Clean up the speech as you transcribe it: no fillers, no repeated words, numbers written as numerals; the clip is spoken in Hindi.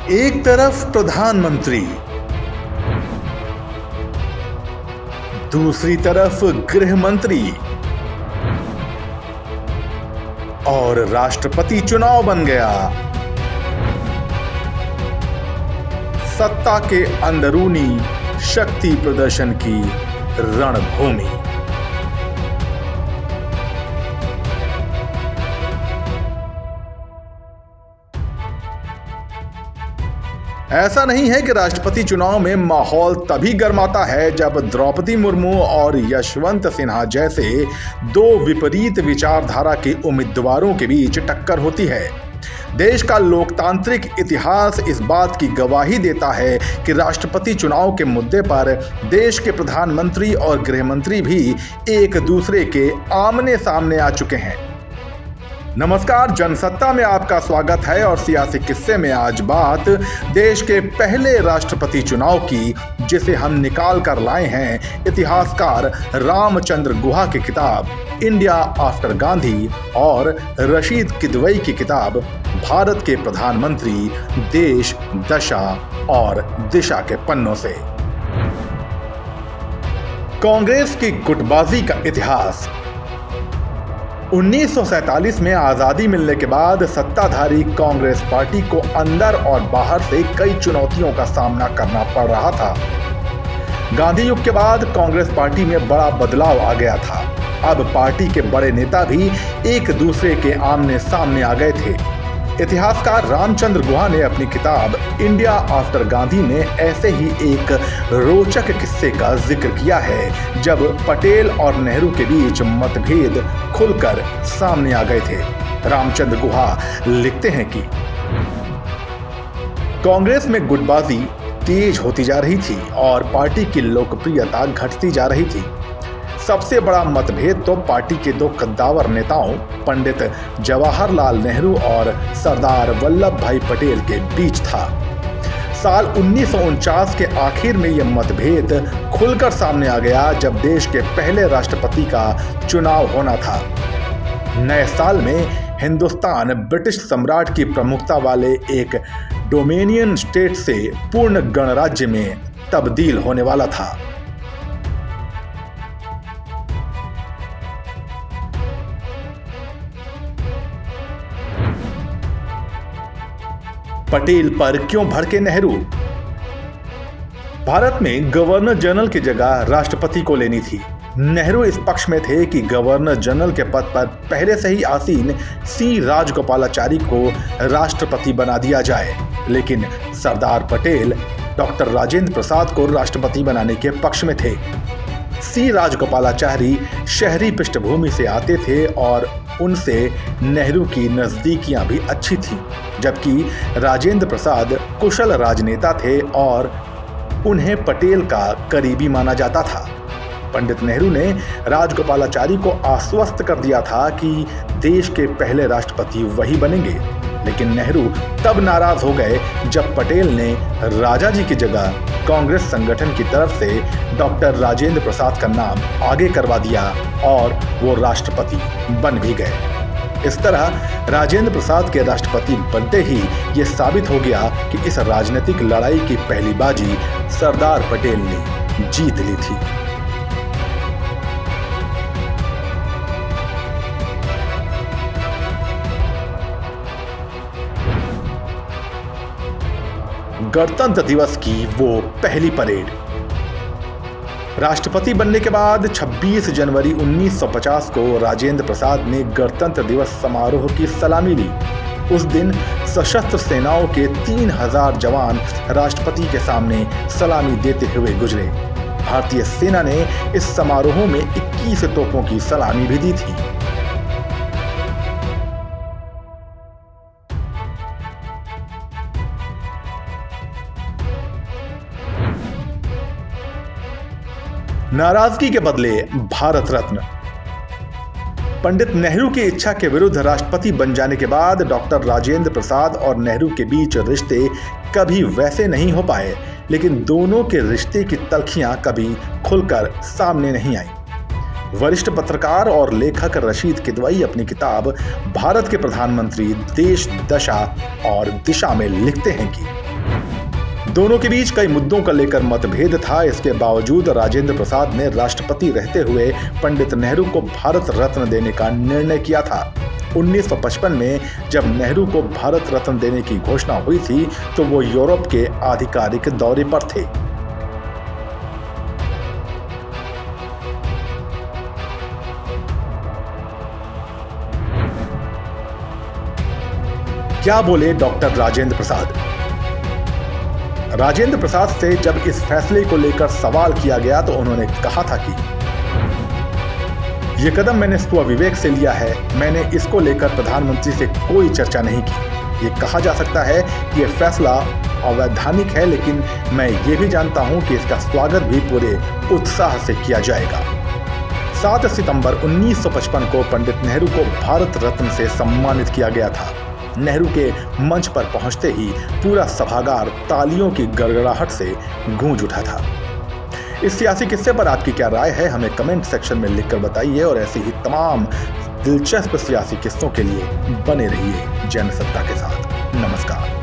एक तरफ प्रधानमंत्री, दूसरी तरफ गृह मंत्री और राष्ट्रपति चुनाव बन गया। सत्ता के अंदरूनी शक्ति प्रदर्शन की रणभूमि। ऐसा नहीं है कि राष्ट्रपति चुनाव में माहौल तभी गर्माता है जब द्रौपदी मुर्मू और यशवंत सिन्हा जैसे दो विपरीत विचारधारा के उम्मीदवारों के बीच टक्कर होती है। देश का लोकतांत्रिक इतिहास इस बात की गवाही देता है कि राष्ट्रपति चुनाव के मुद्दे पर देश के प्रधानमंत्री और गृह मंत्री भी एक दूसरे के आमने सामने आ चुके हैं। नमस्कार, जनसत्ता में आपका स्वागत है और सियासी किस्से में आज बात देश के पहले राष्ट्रपति चुनाव की, जिसे हम निकाल कर लाए हैं इतिहासकार रामचंद्र गुहा की किताब इंडिया आफ्टर गांधी और रशीद किदवई की किताब भारत के प्रधानमंत्री, देश, दशा और दिशा के पन्नों से। कांग्रेस की गुटबाजी का इतिहास। 1947 में आजादी मिलने के बाद सत्ताधारी कांग्रेस पार्टी को अंदर और बाहर से कई चुनौतियों का सामना करना पड़ रहा था। गांधी युग के बाद कांग्रेस पार्टी में बड़ा बदलाव आ गया था। अब पार्टी के बड़े नेता भी एक दूसरे के आमने सामने आ गए थे। इतिहासकार रामचंद्र गुहा ने अपनी किताब इंडिया आफ्टर गांधी में ऐसे ही एक रोचक किस्से का जिक्र किया है जब पटेल और नेहरू के बीच मतभेद खुलकर सामने आ गए थे। रामचंद्र गुहा लिखते हैं कि कांग्रेस में गुटबाजी तेज होती जा रही थी और पार्टी की लोकप्रियता घटती जा रही थी। सबसे बड़ा मतभेद तो पार्टी के दो कद्दावर नेताओं पंडित जवाहरलाल नेहरू और सरदार वल्लभ भाई पटेल के बीच था। साल 1949 के आखिर में यह मतभेद खुलकर सामने आ गया जब देश के पहले राष्ट्रपति का चुनाव होना था। नए साल में हिंदुस्तान ब्रिटिश सम्राट की प्रमुखता वाले एक डोमिनियन स्टेट से पूर्ण गणराज्य में तब्दील होने वाला था। पटेल पर क्यों भड़के नेहरू? भारत में गवर्नर जनरल की जगह राष्ट्रपति को लेनी थी। नेहरू इस पक्ष में थे कि गवर्नर जनरल के पद पर पहले से ही आसीन सी राजगोपालाचारी को राष्ट्रपति बना दिया जाए, लेकिन सरदार पटेल डॉक्टर राजेंद्र प्रसाद को राष्ट्रपति बनाने के पक्ष में थे। सी राजगोपालाचारी शहरी पृष्ठभूमि से आते थे और उनसे नेहरू की नजदीकियां भी अच्छी थी, जबकि राजेंद्र प्रसाद कुशल राजनेता थे और उन्हें पटेल का करीबी माना जाता था। पंडित नेहरू ने राजगोपालाचारी को आश्वस्त कर दिया था कि देश के पहले राष्ट्रपति वही बनेंगे, लेकिन नेहरू तब नाराज हो गए जब पटेल ने राजा जी की जगह कांग्रेस संगठन की तरफ से डॉक्टर राजेंद्र प्रसाद का नाम आगे करवा दिया और वो राष्ट्रपति बन भी गए। इस तरह राजेंद्र प्रसाद के राष्ट्रपति बनते ही ये साबित हो गया कि इस राजनीतिक लड़ाई की पहली बाजी सरदार पटेल ने जीत ली थी। गणतंत्र दिवस की वो पहली परेड। राष्ट्रपति बनने के बाद 26 जनवरी 1950 को राजेंद्र प्रसाद ने गणतंत्र दिवस समारोह की सलामी ली। उस दिन सशस्त्र सेनाओं के 3000 जवान राष्ट्रपति के सामने सलामी देते हुए गुजरे। भारतीय सेना ने इस समारोह में 21 तोपों की सलामी भी दी थी। नाराजगी के बदले भारत रत्न। पंडित नेहरू की इच्छा के विरुद्ध राष्ट्रपति बन जाने के बाद डॉक्टर राजेंद्र प्रसाद और नेहरू के बीच रिश्ते कभी वैसे नहीं हो पाए, लेकिन दोनों के रिश्ते की तल्खियां कभी खुलकर सामने नहीं आई। वरिष्ठ पत्रकार और लेखक रशीद किदवई अपनी किताब भारत के प्रधानमंत्री, देश, दशा और दिशा में लिखते हैं कि दोनों के बीच कई मुद्दों को लेकर मतभेद था। इसके बावजूद राजेंद्र प्रसाद ने राष्ट्रपति रहते हुए पंडित नेहरू को भारत रत्न देने का निर्णय किया था। 1955 में जब नेहरू को भारत रत्न देने की घोषणा हुई थी तो वो यूरोप के आधिकारिक दौरे पर थे। क्या बोले डॉक्टर राजेंद्र प्रसाद? राजेंद्र प्रसाद से जब इस फैसले को लेकर सवाल किया गया तो उन्होंने कहा था कि यह कदम मैंने स्वविवेक से लिया है। मैंने इसको लेकर प्रधानमंत्री से कोई चर्चा नहीं की। ये कहा जा सकता है कि यह फैसला अवैधानिक है, लेकिन मैं ये भी जानता हूं कि इसका स्वागत भी पूरे उत्साह से किया जाएगा। 7 सितंबर 1955 को पंडित नेहरू को भारत रत्न से सम्मानित किया गया था। नेहरू के मंच पर पहुंचते ही पूरा सभागार तालियों की गड़गड़ाहट से गूंज उठा था। इस सियासी किस्से पर आपकी क्या राय है, हमें कमेंट सेक्शन में लिखकर बताइए और ऐसे ही तमाम दिलचस्प सियासी किस्सों के लिए बने रहिए जनसत्ता के साथ। नमस्कार।